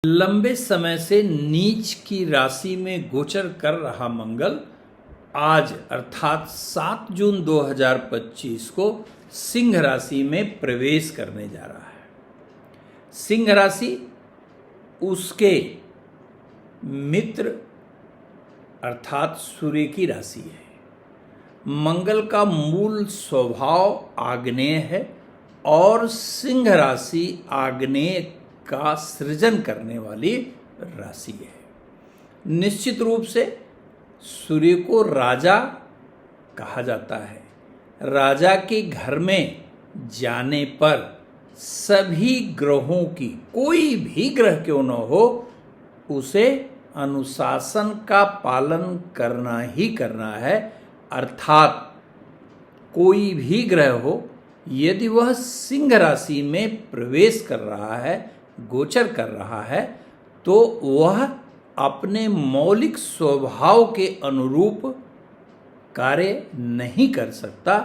लंबे समय से नीच की राशि में गोचर कर रहा मंगल आज अर्थात 7 जून 2025 को सिंह राशि में प्रवेश करने जा रहा है। सिंह राशि उसके मित्र अर्थात सूर्य की राशि है। मंगल का मूल स्वभाव आग्नेय है और सिंह राशि आग्नेय का सृजन करने वाली राशि है। निश्चित रूप से सूर्य को राजा कहा जाता है। राजा के घर में जाने पर सभी ग्रहों की कोई भी ग्रह क्यों न हो उसे अनुशासन का पालन करना ही करना है। अर्थात कोई भी ग्रह हो यदि वह सिंह राशि में प्रवेश कर रहा है, गोचर कर रहा है, तो वह अपने मौलिक स्वभाव के अनुरूप कार्य नहीं कर सकता।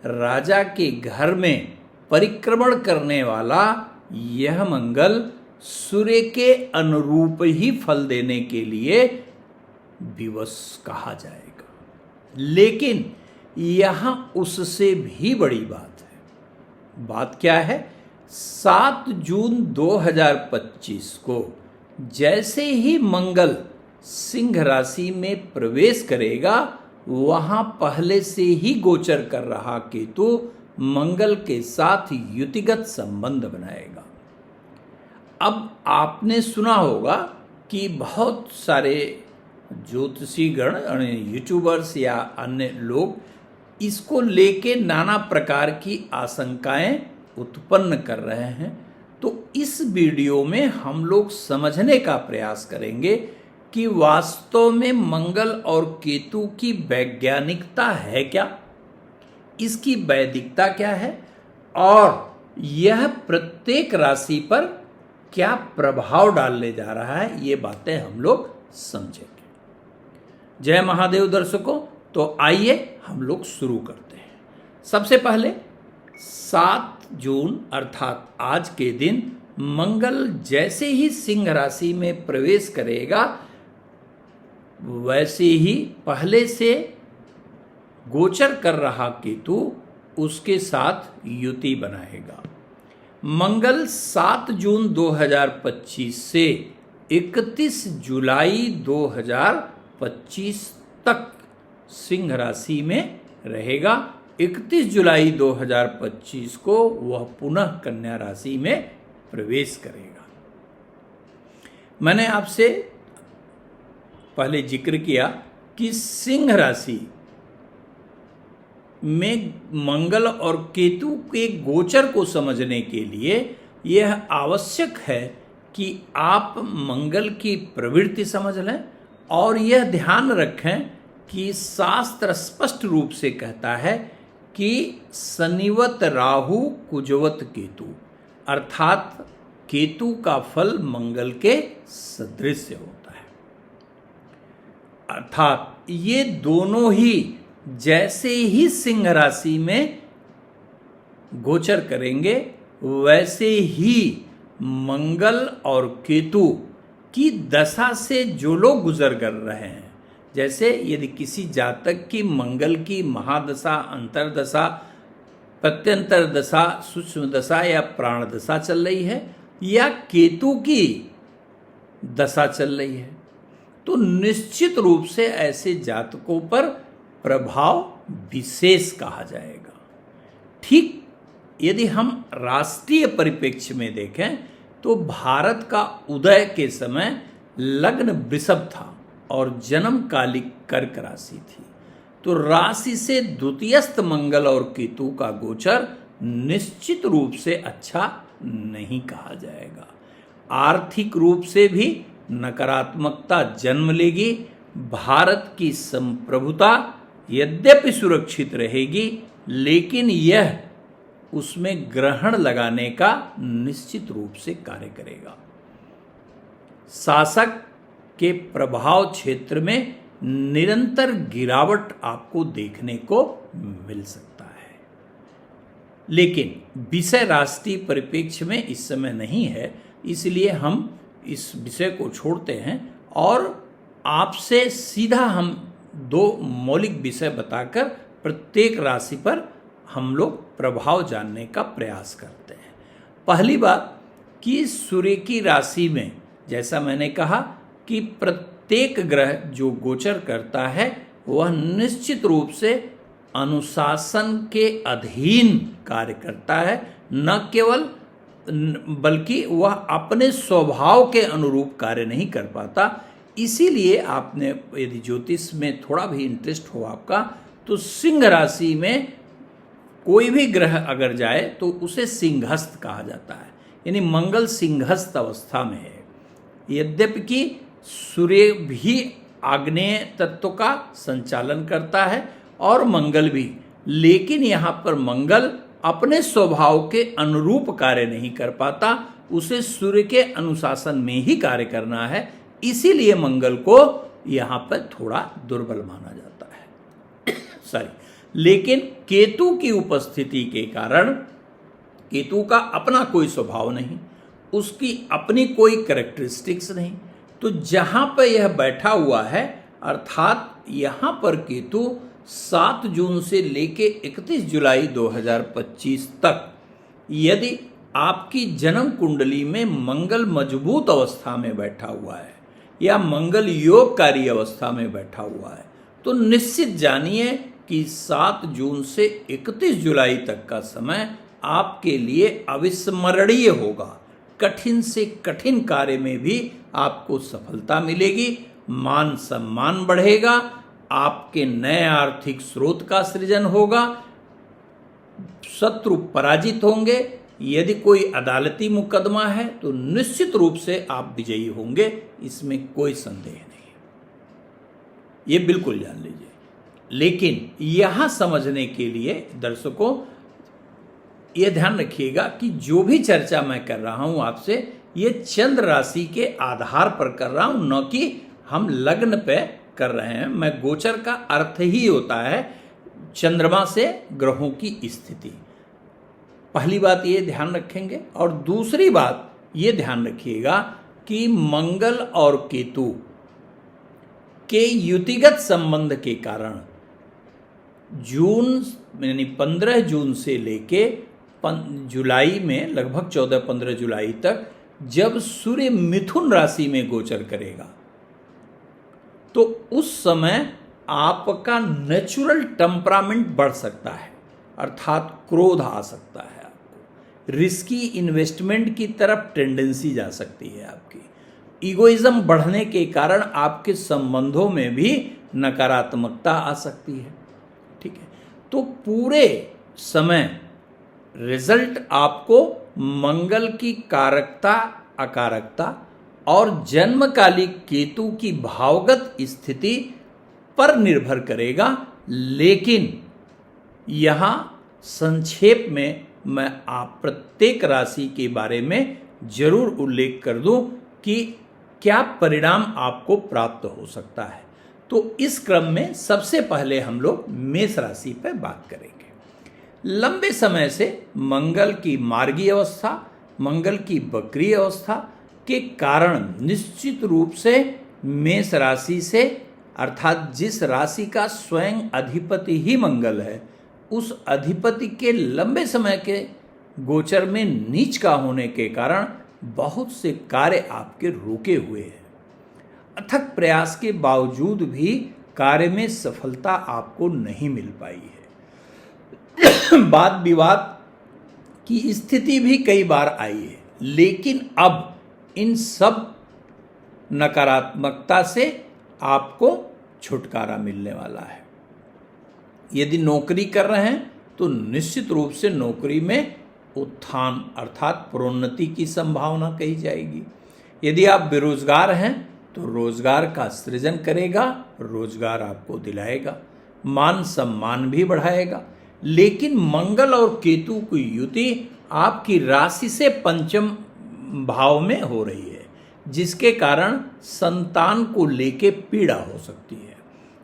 राजा के घर में परिक्रमण करने वाला यह मंगल सूर्य के अनुरूप ही फल देने के लिए विवश कहा जाएगा। लेकिन यहाँ उससे भी बड़ी बात है। बात क्या है? 7 जून 2025 को जैसे ही मंगल सिंह राशि में प्रवेश करेगा, वहां पहले से ही गोचर कर रहा केतु मंगल के साथ युतिगत संबंध बनाएगा। अब आपने सुना होगा कि बहुत सारे ज्योतिषीगण यूट्यूबर्स या अन्य लोग इसको लेके नाना प्रकार की आशंकाएं उत्पन्न कर रहे हैं। तो इस वीडियो में हम लोग समझने का प्रयास करेंगे कि वास्तव में मंगल और केतु की वैज्ञानिकता है क्या, इसकी वैदिकता क्या है और यह प्रत्येक राशि पर क्या प्रभाव डालने जा रहा है, ये बातें हम लोग समझेंगे। जय महादेव दर्शकों, तो आइए हम लोग शुरू करते हैं। सबसे पहले 7 जून अर्थात आज के दिन मंगल जैसे ही सिंह राशि में प्रवेश करेगा, वैसे ही पहले से गोचर कर रहा केतु उसके साथ युति बनाएगा। मंगल 7 जून 2025 से 31 जुलाई 2025 तक सिंह राशि में रहेगा। 31 जुलाई 2025 को वह पुनः कन्या राशि में प्रवेश करेगा। मैंने आपसे पहले जिक्र किया कि सिंह राशि में मंगल और केतु के गोचर को समझने के लिए यह आवश्यक है कि आप मंगल की प्रवृत्ति समझ लें और यह ध्यान रखें कि शास्त्र स्पष्ट रूप से कहता है कि शनिवत राहु कुजवत केतु, अर्थात केतु का फल मंगल के सदृश होता है। अर्थात ये दोनों ही जैसे ही सिंह राशि में गोचर करेंगे, वैसे ही मंगल और केतु की दशा से जो लोग गुजर कर रहे हैं, जैसे यदि किसी जातक की मंगल की महादशा, अंतरदशा, प्रत्यंतर दशा, सूक्ष्म दशा या प्राण दशा चल रही है या केतु की दशा चल रही है, तो निश्चित रूप से ऐसे जातकों पर प्रभाव विशेष कहा जाएगा। ठीक यदि हम राष्ट्रीय परिप्रेक्ष्य में देखें तो भारत का उदय के समय लग्न वृषभ था और जन्म कालिक कर्क राशि थी। तो राशि से द्वितीयस्थ मंगल और केतु का गोचर निश्चित रूप से अच्छा नहीं कहा जाएगा। आर्थिक रूप से भी नकारात्मकता जन्म लेगी। भारत की संप्रभुता यद्यपि सुरक्षित रहेगी, लेकिन यह उसमें ग्रहण लगाने का निश्चित रूप से कार्य करेगा। शासक के प्रभाव क्षेत्र में निरंतर गिरावट आपको देखने को मिल सकता है। लेकिन विषय राष्ट्रीय परिप्रेक्ष्य में इस समय नहीं है, इसलिए हम इस विषय को छोड़ते हैं और आपसे सीधा हम दो मौलिक विषय बताकर प्रत्येक राशि पर हम लोग प्रभाव जानने का प्रयास करते हैं। पहली बात कि सूर्य की राशि में, जैसा मैंने कहा कि प्रत्येक ग्रह जो गोचर करता है वह निश्चित रूप से अनुशासन के अधीन कार्य करता है, न केवल बल्कि वह अपने स्वभाव के अनुरूप कार्य नहीं कर पाता। इसीलिए आपने यदि ज्योतिष में थोड़ा भी इंटरेस्ट हो आपका, तो सिंह राशि में कोई भी ग्रह अगर जाए तो उसे सिंहस्थ कहा जाता है, यानी मंगल सिंहस्थ अवस्था में है। यद्यपि कि सूर्य भी आग्नेय तत्व का संचालन करता है और मंगल भी, लेकिन यहाँ पर मंगल अपने स्वभाव के अनुरूप कार्य नहीं कर पाता, उसे सूर्य के अनुशासन में ही कार्य करना है। इसीलिए मंगल को यहाँ पर थोड़ा दुर्बल माना जाता है सॉरी। लेकिन केतु की उपस्थिति के कारण, केतु का अपना कोई स्वभाव नहीं, उसकी अपनी कोई कैरेक्टरिस्टिक्स नहीं, तो जहाँ पर यह बैठा हुआ है, अर्थात यहाँ पर केतु 7 जून से लेके 31 जुलाई 2025 तक, यदि आपकी जन्म कुंडली में मंगल मजबूत अवस्था में बैठा हुआ है या मंगल योगकारी अवस्था में बैठा हुआ है, तो निश्चित जानिए कि 7 जून से 31 जुलाई तक का समय आपके लिए अविस्मरणीय होगा। कठिन से कठिन कार्य में भी आपको सफलता मिलेगी, मान सम्मान बढ़ेगा, आपके नए आर्थिक स्रोत का सृजन होगा, शत्रु पराजित होंगे। यदि कोई अदालती मुकदमा है तो निश्चित रूप से आप विजयी होंगे, इसमें कोई संदेह नहीं है, ये बिल्कुल जान लीजिए। लेकिन यहां समझने के लिए दर्शकों ये ध्यान रखिएगा कि जो भी चर्चा मैं कर रहा हूं आपसे, ये चंद्र राशि के आधार पर कर रहा हूं, न कि हम लग्न पे कर रहे हैं। मैं गोचर का अर्थ ही होता है चंद्रमा से ग्रहों की स्थिति। पहली बात ये ध्यान रखेंगे, और दूसरी बात ये ध्यान रखिएगा कि मंगल और केतु के युतिगत संबंध के कारण जून यानी 15 जून से लेके जुलाई में लगभग 14-15 जुलाई तक जब सूर्य मिथुन राशि में गोचर करेगा, तो उस समय आपका नेचुरल टेम्परामेंट बढ़ सकता है, अर्थात क्रोध आ सकता है, आपको रिस्की इन्वेस्टमेंट की तरफ टेंडेंसी जा सकती है, आपकी ईगोइज्म बढ़ने के कारण आपके संबंधों में भी नकारात्मकता आ सकती है। ठीक है, तो पूरे समय रिजल्ट आपको मंगल की कारकता अकारकता और जन्मकालिक केतु की भावगत स्थिति पर निर्भर करेगा। लेकिन यहाँ संक्षेप में मैं आप प्रत्येक राशि के बारे में जरूर उल्लेख कर दूं कि क्या परिणाम आपको प्राप्त हो सकता है। तो इस क्रम में सबसे पहले हम लोग मेष राशि पर बात करेंगे। लंबे समय से मंगल की मार्गी अवस्था, मंगल की वक्री अवस्था के कारण निश्चित रूप से मेष राशि से, अर्थात जिस राशि का स्वयं अधिपति ही मंगल है, उस अधिपति के लंबे समय के गोचर में नीच का होने के कारण बहुत से कार्य आपके रुके हुए हैं। अथक प्रयास के बावजूद भी कार्य में सफलता आपको नहीं मिल पाई है। वाद विवाद की स्थिति भी कई बार आई है, लेकिन अब इन सब नकारात्मकता से आपको छुटकारा मिलने वाला है। यदि नौकरी कर रहे हैं तो निश्चित रूप से नौकरी में उत्थान अर्थात प्रोन्नति की संभावना कही जाएगी। यदि आप बेरोजगार हैं तो रोजगार का सृजन करेगा, रोजगार आपको दिलाएगा, मान सम्मान भी बढ़ाएगा। लेकिन मंगल और केतु की युति आपकी राशि से पंचम भाव में हो रही है, जिसके कारण संतान को लेके पीड़ा हो सकती है।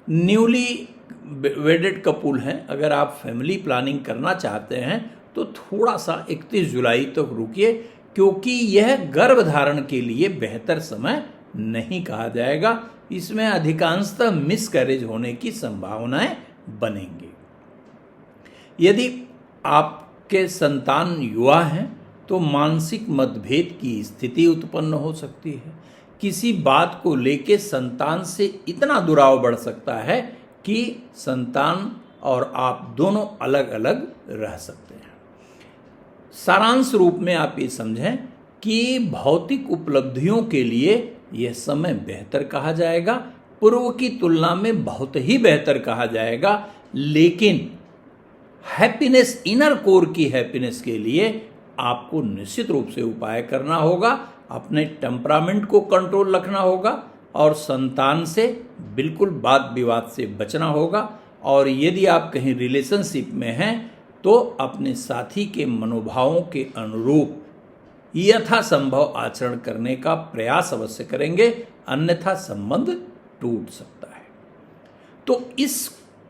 न्यूली वेडेड कपुल हैं, अगर आप फैमिली प्लानिंग करना चाहते हैं तो थोड़ा सा 31 जुलाई तक रुकिए, क्योंकि यह गर्भ धारण के लिए बेहतर समय नहीं कहा जाएगा। इसमें अधिकांशतः मिसकैरेज होने की संभावनाएं बनेंगी। यदि आपके संतान युवा हैं तो मानसिक मतभेद की स्थिति उत्पन्न हो सकती है। किसी बात को लेके संतान से इतना दुराव बढ़ सकता है कि संतान और आप दोनों अलग अलग रह सकते हैं। सारांश रूप में आप ये समझें कि भौतिक उपलब्धियों के लिए यह समय बेहतर कहा जाएगा, पूर्व की तुलना में बहुत ही बेहतर कहा जाएगा। लेकिन हैप्पीनेस, इनर कोर की हैप्पीनेस के लिए आपको निश्चित रूप से उपाय करना होगा, अपने टेम्परामेंट को कंट्रोल रखना होगा और संतान से बिल्कुल वाद विवाद से बचना होगा। और यदि आप कहीं रिलेशनशिप में हैं तो अपने साथी के मनोभावों के अनुरूप यथासंभव आचरण करने का प्रयास अवश्य करेंगे, अन्यथा संबंध टूट सकता है। तो इस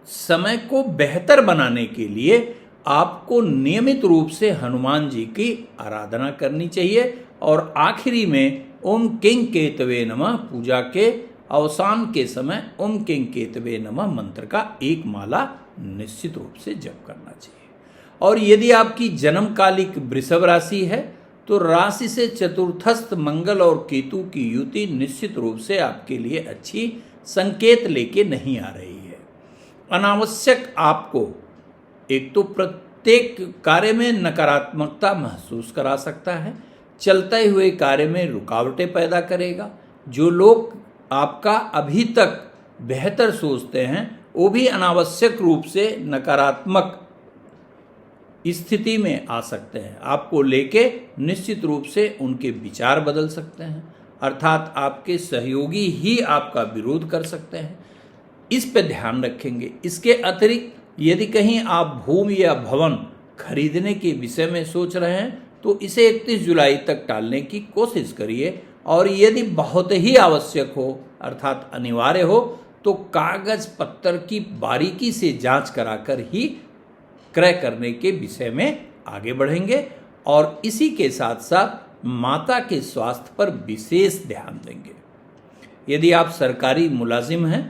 समय को बेहतर बनाने के लिए आपको नियमित रूप से हनुमान जी की आराधना करनी चाहिए और आखिरी में ओम किंग केतवे नमः पूजा के अवसान के समय ओम किंग केतवे नमः मंत्र का एक माला निश्चित रूप से जप करना चाहिए। और यदि आपकी जन्मकालिक वृषभ राशि है तो राशि से चतुर्थस्थ मंगल और केतु की युति निश्चित रूप से आपके लिए अच्छी संकेत लेके नहीं आ रही है। अनावश्यक आपको एक तो प्रत्येक कार्य में नकारात्मकता महसूस करा सकता है, चलते हुए कार्य में रुकावटें पैदा करेगा। जो लोग आपका अभी तक बेहतर सोचते हैं वो भी अनावश्यक रूप से नकारात्मक स्थिति में आ सकते हैं। आपको लेके निश्चित रूप से उनके विचार बदल सकते हैं, अर्थात आपके सहयोगी ही आपका विरोध कर सकते हैं। इस पे ध्यान रखेंगे। इसके अतिरिक्त यदि कहीं आप भूमि या भवन खरीदने के विषय में सोच रहे हैं तो इसे 31 जुलाई तक टालने की कोशिश करिए। और यदि बहुत ही आवश्यक हो अर्थात अनिवार्य हो तो कागज पत्तर की बारीकी से जांच कराकर ही क्रय करने के विषय में आगे बढ़ेंगे। और इसी के साथ साथ माता के स्वास्थ्य पर विशेष ध्यान देंगे। यदि आप सरकारी मुलाजिम हैं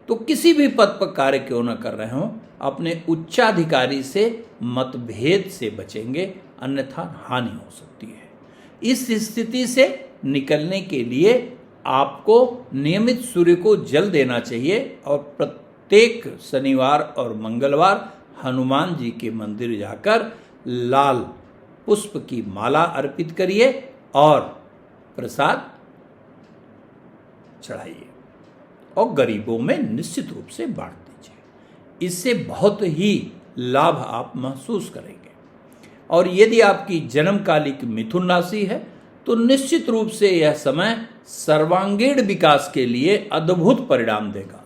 तो किसी भी पद पर कार्य क्यों न कर रहे हों, अपने उच्चाधिकारी से मतभेद से बचेंगे, अन्यथा हानि हो सकती है। इस स्थिति से निकलने के लिए आपको नियमित सूर्य को जल देना चाहिए और प्रत्येक शनिवार और मंगलवार हनुमान जी के मंदिर जाकर लाल पुष्प की माला अर्पित करिए और प्रसाद चढ़ाइए और गरीबों में निश्चित रूप से बांट दीजिए। इससे बहुत ही लाभ आप महसूस करेंगे। और यदि आपकी जन्मकालिक मिथुन राशि है तो निश्चित रूप से यह समय सर्वांगीण विकास के लिए अद्भुत परिणाम देगा।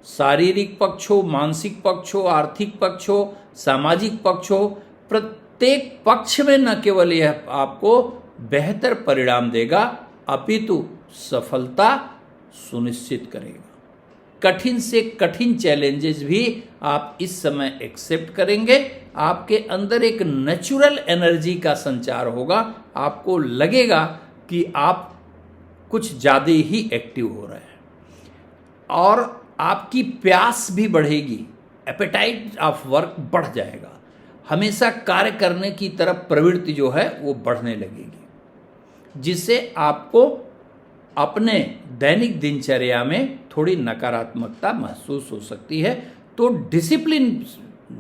शारीरिक पक्ष हो, मानसिक पक्ष हो, आर्थिक पक्ष हो, सामाजिक पक्ष हो, प्रत्येक पक्ष में न केवल यह आपको बेहतर परिणाम देगा अपितु सफलता सुनिश्चित करेगा। कठिन से कठिन चैलेंजेस भी आप इस समय एक्सेप्ट करेंगे। आपके अंदर एक नेचुरल एनर्जी का संचार होगा। आपको लगेगा कि आप कुछ ज़्यादा ही एक्टिव हो रहे हैं और आपकी प्यास भी बढ़ेगी, एपेटाइट ऑफ वर्क बढ़ जाएगा। हमेशा कार्य करने की तरफ प्रवृत्ति जो है वो बढ़ने लगेगी, जिससे आपको अपने दैनिक दिनचर्या में थोड़ी नकारात्मकता महसूस हो सकती है। तो डिसिप्लिन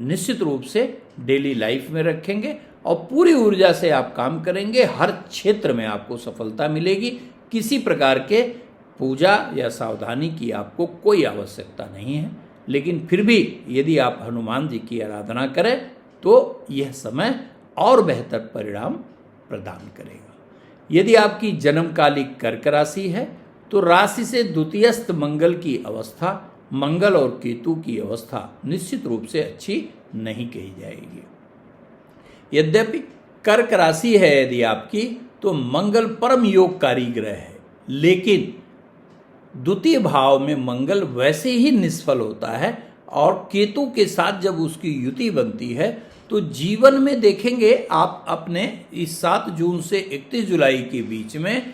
निश्चित रूप से डेली लाइफ में रखेंगे और पूरी ऊर्जा से आप काम करेंगे। हर क्षेत्र में आपको सफलता मिलेगी। किसी प्रकार के पूजा या सावधानी की आपको कोई आवश्यकता नहीं है, लेकिन फिर भी यदि आप हनुमान जी की आराधना करें तो यह समय और बेहतर परिणाम प्रदान करेगा। यदि आपकी जन्मकालिक कर्क राशि है तो राशि से द्वितीयस्थ मंगल की अवस्था, मंगल और केतु की अवस्था निश्चित रूप से अच्छी नहीं कही जाएगी। यद्यपि कर्क राशि है यदि आपकी तो मंगल परम योगकारी ग्रह है, लेकिन द्वितीय भाव में मंगल वैसे ही निष्फल होता है और केतु के साथ जब उसकी युति बनती है तो जीवन में देखेंगे आप अपने इस 7 जून से 31 जुलाई के बीच में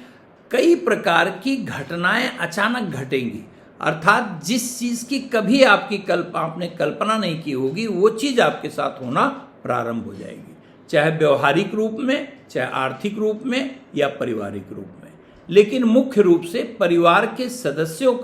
कई प्रकार की घटनाएं अचानक घटेंगी, अर्थात जिस चीज़ की कभी आपने कल्पना नहीं की होगी वो चीज़ आपके साथ होना प्रारंभ हो जाएगी, चाहे व्यवहारिक रूप में, चाहे आर्थिक रूप में या पारिवारिक रूप में। लेकिन मुख्य रूप से परिवार के सदस्यों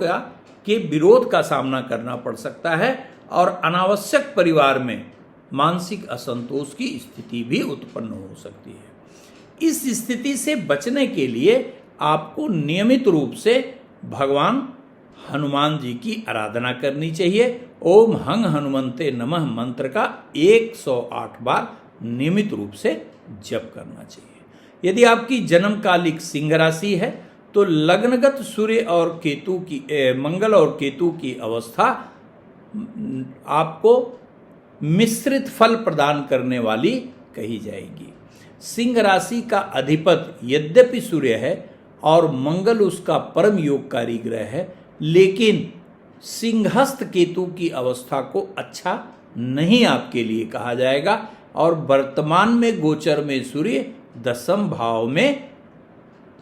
के विरोध का सामना करना पड़ सकता है और अनावश्यक परिवार में मानसिक असंतोष की स्थिति भी उत्पन्न हो सकती है। इस स्थिति से बचने के लिए आपको नियमित रूप से भगवान हनुमान जी की आराधना करनी चाहिए। ओम हंग हनुमंते नमः मंत्र का 108 बार नियमित रूप से जप करना चाहिए। यदि आपकी जन्मकालिक सिंह राशि है तो लग्नगत सूर्य और केतु की मंगल और केतु की अवस्था आपको मिश्रित फल प्रदान करने वाली कही जाएगी। सिंह राशि का अधिपति यद्यपि सूर्य है और मंगल उसका परम योगकारी ग्रह है, लेकिन सिंहस्थ केतु की अवस्था को अच्छा नहीं आपके लिए कहा जाएगा और वर्तमान में गोचर में सूर्य 10वें भाव में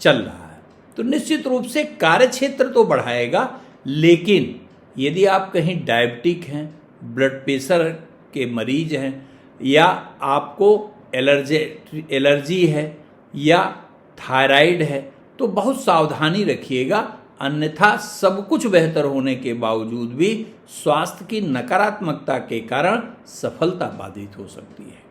चल रहा है। तो निश्चित रूप से कार्य क्षेत्र तो बढ़ाएगा, लेकिन यदि आप कहीं डायबिटिक हैं, ब्लड प्रेशर के मरीज हैं या आपको एलर्जी है या थायराइड है तो बहुत सावधानी रखिएगा, अन्यथा सब कुछ बेहतर होने के बावजूद भी स्वास्थ्य की नकारात्मकता के कारण सफलता बाधित हो सकती है।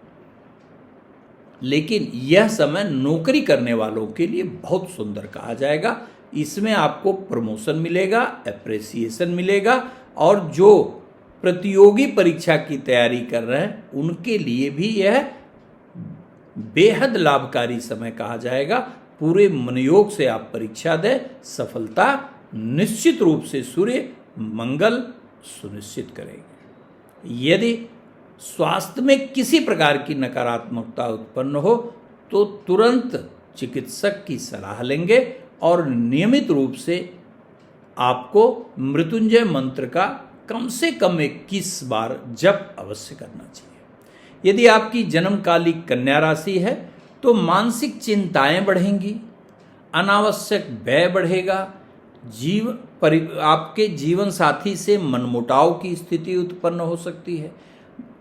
लेकिन यह समय नौकरी करने वालों के लिए बहुत सुंदर कहा जाएगा। इसमें आपको प्रमोशन मिलेगा, एप्रिसिएशन मिलेगा और जो प्रतियोगी परीक्षा की तैयारी कर रहे हैं उनके लिए भी यह बेहद लाभकारी समय कहा जाएगा। पूरे मनोयोग से आप परीक्षा दें, सफलता निश्चित रूप से सूर्य मंगल सुनिश्चित करेंगे। यदि स्वास्थ्य में किसी प्रकार की नकारात्मकता उत्पन्न हो तो तुरंत चिकित्सक की सलाह लेंगे और नियमित रूप से आपको मृत्युंजय मंत्र का कम से कम 21 बार जप अवश्य करना चाहिए। यदि आपकी जन्मकालिक कन्या राशि है तो मानसिक चिंताएं बढ़ेंगी, अनावश्यक व्यय बढ़ेगा, आपके जीवन साथी से मनमुटाव की स्थिति उत्पन्न हो सकती है,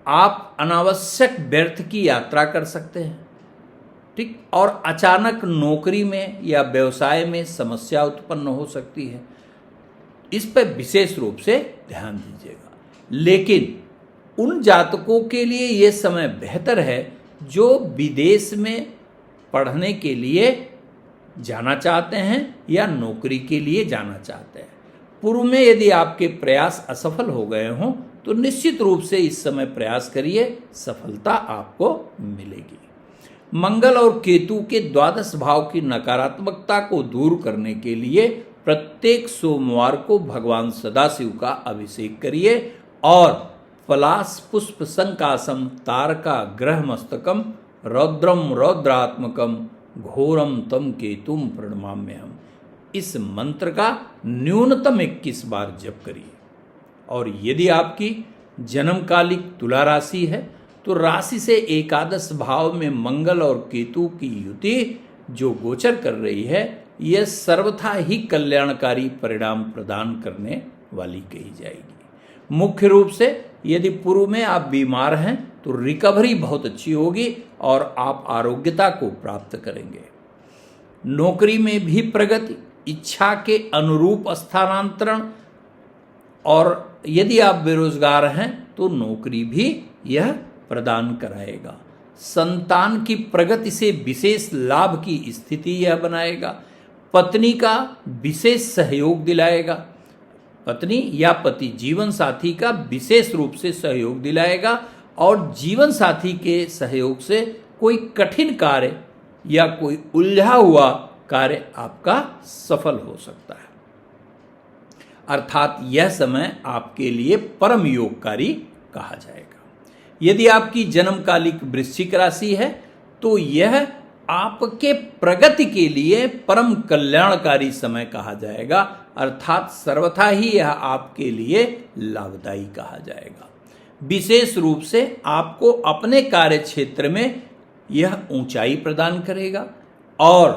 आप अनावश्यक व्यर्थ की यात्रा कर सकते हैं, ठीक, और अचानक नौकरी में या व्यवसाय में समस्या उत्पन्न हो सकती है। इस पर विशेष रूप से ध्यान दीजिएगा। लेकिन उन जातकों के लिए यह समय बेहतर है जो विदेश में पढ़ने के लिए जाना चाहते हैं या नौकरी के लिए जाना चाहते हैं। पूर्व में यदि आपके प्रयास असफल हो गए हों तो निश्चित रूप से इस समय प्रयास करिए, सफलता आपको मिलेगी। मंगल और केतु के 12 भाव की नकारात्मकता को दूर करने के लिए प्रत्येक सोमवार को भगवान सदाशिव का अभिषेक करिए और पलाश पुष्प संकासम तारका ग्रह मस्तकम रौद्रम रौद्रात्मकम घोरम तम केतुम प्रणमाम्यहम, इस मंत्र का न्यूनतम 21 बार जप करिए। और यदि आपकी जन्मकालिक तुला राशि है तो राशि से एकादश भाव में मंगल और केतु की युति जो गोचर कर रही है यह सर्वथा ही कल्याणकारी परिणाम प्रदान करने वाली कही जाएगी। मुख्य रूप से यदि पूर्व में आप बीमार हैं तो रिकवरी बहुत अच्छी होगी और आप आरोग्यता को प्राप्त करेंगे। नौकरी में भी प्रगति, इच्छा के अनुरूप स्थानांतरण, और यदि आप बेरोजगार हैं तो नौकरी भी यह प्रदान कराएगा। संतान की प्रगति से विशेष लाभ की स्थिति यह बनाएगा। पत्नी का विशेष सहयोग दिलाएगा, पत्नी या पति जीवन साथी का विशेष रूप से सहयोग दिलाएगा और जीवन साथी के सहयोग से कोई कठिन कार्य या कोई उलझा हुआ कार्य आपका सफल हो सकता है। अर्थात यह समय आपके लिए परम योगकारी कहा जाएगा। यदि आपकी जन्मकालिक वृश्चिक राशि है तो यह आपके प्रगति के लिए परम कल्याणकारी समय कहा जाएगा, अर्थात सर्वथा ही यह आपके लिए लाभदायी कहा जाएगा। विशेष रूप से आपको अपने कार्य क्षेत्र में यह ऊंचाई प्रदान करेगा और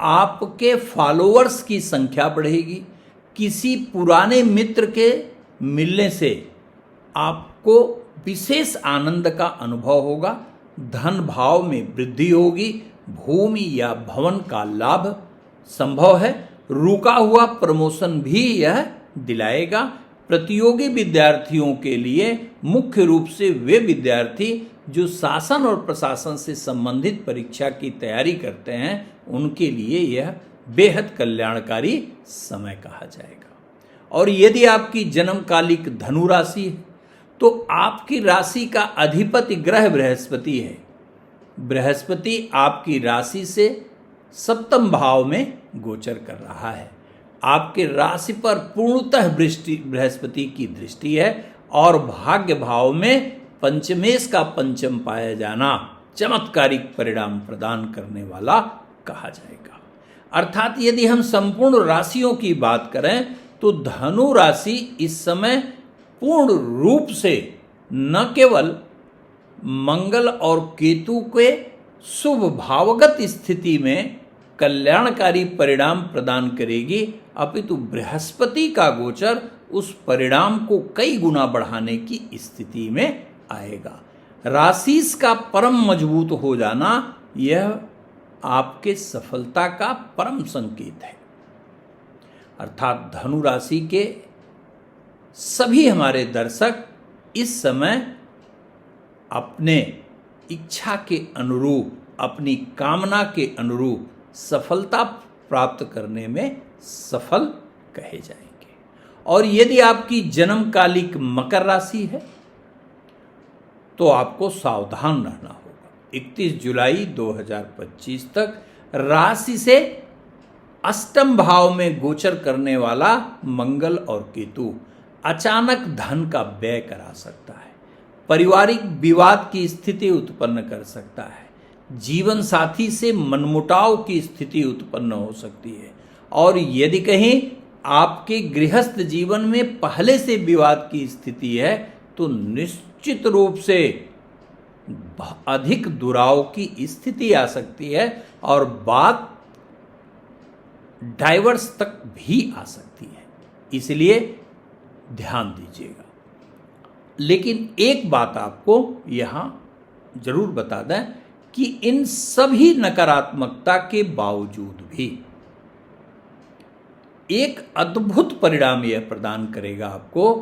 आपके फॉलोअर्स की संख्या बढ़ेगी। किसी पुराने मित्र के मिलने से आपको विशेष आनंद का अनुभव होगा। धन भाव में वृद्धि होगी। भूमि या भवन का लाभ संभव है। रुका हुआ प्रमोशन भी यह दिलाएगा। प्रतियोगी विद्यार्थियों के लिए, मुख्य रूप से वे विद्यार्थी जो शासन और प्रशासन से संबंधित परीक्षा की तैयारी करते हैं, उनके लिए यह बेहद कल्याणकारी समय कहा जाएगा। और यदि आपकी जन्मकालिक धनु राशि है तो आपकी राशि का अधिपति ग्रह बृहस्पति है। बृहस्पति आपकी राशि से सप्तम भाव में गोचर कर रहा है। आपके राशि पर पूर्णतः बृहस्पति की दृष्टि है और भाग्य भाव में पंचमेश का पंचम पाया जाना चमत्कारिक परिणाम प्रदान करने वाला कहा जाएगा। अर्थात यदि हम संपूर्ण राशियों की बात करें तो धनु राशि इस समय पूर्ण रूप से न केवल मंगल और केतु के शुभ भावगत स्थिति में कल्याणकारी परिणाम प्रदान करेगी, अपितु बृहस्पति का गोचर उस परिणाम को कई गुना बढ़ाने की स्थिति में आएगा। राशि का परम मजबूत हो जाना यह आपके सफलता का परम संकेत है। अर्थात धनु राशि के सभी हमारे दर्शक इस समय अपने इच्छा के अनुरूप, अपनी कामना के अनुरूप सफलता प्राप्त करने में सफल कहे जाएंगे। और यदि आपकी जन्मकालिक मकर राशि है तो आपको सावधान रहना होगा। 31 जुलाई 2025 तक राशि से अष्टम भाव में गोचर करने वाला मंगल और केतु अचानक धन का व्यय करा सकता है। पारिवारिक विवाद की स्थिति उत्पन्न कर सकता है। जीवन साथी से मनमुटाव की स्थिति उत्पन्न हो सकती है। और यदि कहीं आपके गृहस्थ जीवन में पहले से विवाद की स्थिति है तो निश्चित रूप से अधिक दुराव की स्थिति आ सकती है और बात डाइवर्स तक भी आ सकती है। इसलिए ध्यान दीजिएगा। लेकिन एक बात आपको यहां जरूर बता दें कि इन सभी नकारात्मकता के बावजूद भी एक अद्भुत परिणाम यह प्रदान करेगा आपको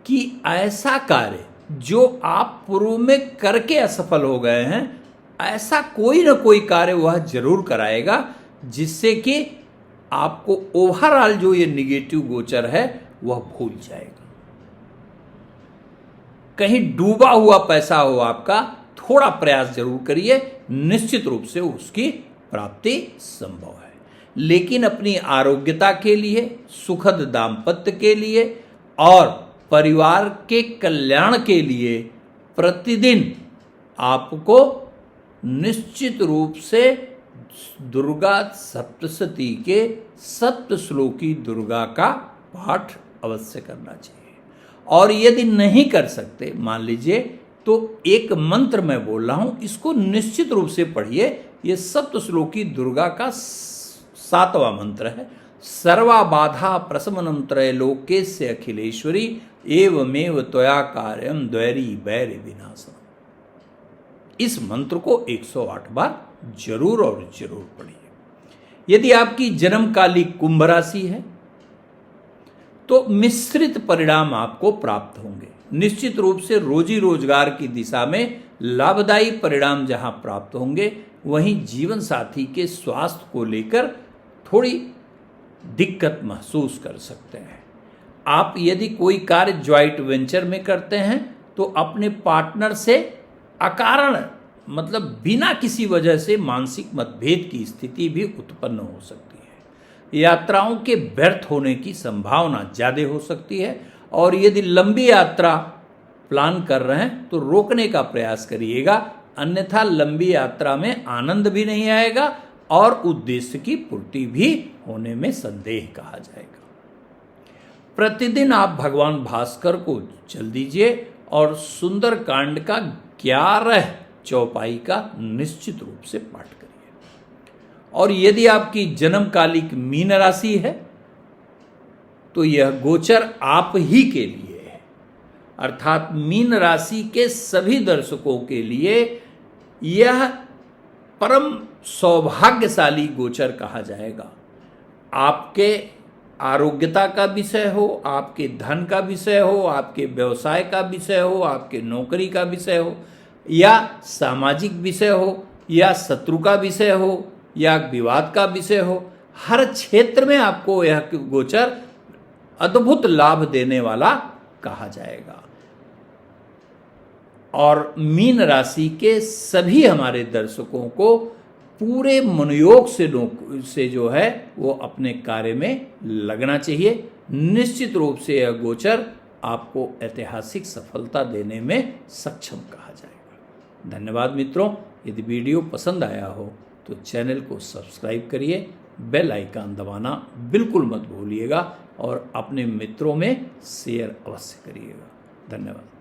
कि ऐसा कार्य जो आप पूर्व में करके असफल हो गए हैं, ऐसा कोई ना कोई कार्य वह जरूर कराएगा जिससे कि आपको ओवरऑल जो ये निगेटिव गोचर है वह भूल जाएगा। कहीं डूबा हुआ पैसा हो आपका, थोड़ा प्रयास जरूर करिए, निश्चित रूप से उसकी प्राप्ति संभव है। लेकिन अपनी आरोग्यता के लिए, सुखद दाम्पत्य के लिए और परिवार के कल्याण के लिए प्रतिदिन आपको निश्चित रूप से दुर्गा सप्तशती के सप्तश्लोकी दुर्गा का पाठ अवश्य करना चाहिए। और यदि नहीं कर सकते, मान लीजिए, तो एक मंत्र मैं बोल रहा हूं, इसको निश्चित रूप से पढ़िए। ये सप्तश्लोकी दुर्गा का 7वां मंत्र है। सर्वा बाधा प्रशमनम त्रैलोक्यस्य अखिलेश्वरी एवमेव त्वया कार्यम द्वैरी वैर विनाशम। इस मंत्र को 108 बार जरूर और जरूर पढ़िए। यदि आपकी जन्मकालिक कुंभ राशि है तो मिश्रित परिणाम आपको प्राप्त होंगे। निश्चित रूप से रोजी रोजगार की दिशा में लाभदायी परिणाम जहां प्राप्त होंगे, वहीं जीवन साथी के स्वास्थ्य को लेकर थोड़ी दिक्कत महसूस कर सकते हैं। आप यदि कोई कार्य ज्वाइंट वेंचर में करते हैं तो अपने पार्टनर से अकारण, मतलब बिना किसी वजह से मानसिक मतभेद की स्थिति भी उत्पन्न हो सकती है। यात्राओं के व्यर्थ होने की संभावना ज़्यादा हो सकती है। और यदि लंबी यात्रा प्लान कर रहे हैं तो रोकने का प्रयास करिएगा, अन्यथा लंबी यात्रा में आनंद भी नहीं आएगा और उद्देश्य की पूर्ति भी होने में संदेह कहा जाएगा। प्रतिदिन आप भगवान भास्कर को जल दीजिए और सुंदरकांड का 11 चौपाई का निश्चित रूप से पाठ करिए। और यदि आपकी जन्मकालिक मीन राशि है तो यह गोचर आप ही के लिए है, अर्थात मीन राशि के सभी दर्शकों के लिए यह परम सौभाग्यशाली गोचर कहा जाएगा। आपके आरोग्यता का विषय हो, आपके धन का विषय हो, आपके व्यवसाय का विषय हो, आपके नौकरी का विषय हो, या सामाजिक विषय हो, या शत्रु का विषय हो, या विवाद का विषय हो, हर क्षेत्र में आपको यह गोचर अद्भुत लाभ देने वाला कहा जाएगा। और मीन राशि के सभी हमारे दर्शकों को पूरे मनोयोग से जो है वो अपने कार्य में लगना चाहिए। निश्चित रूप से यह गोचर आपको ऐतिहासिक सफलता देने में सक्षम कहा जाएगा। धन्यवाद मित्रों। यदि वीडियो पसंद आया हो तो चैनल को सब्सक्राइब करिए, बेल आइकन दबाना बिल्कुल मत भूलिएगा और अपने मित्रों में शेयर अवश्य करिएगा। धन्यवाद।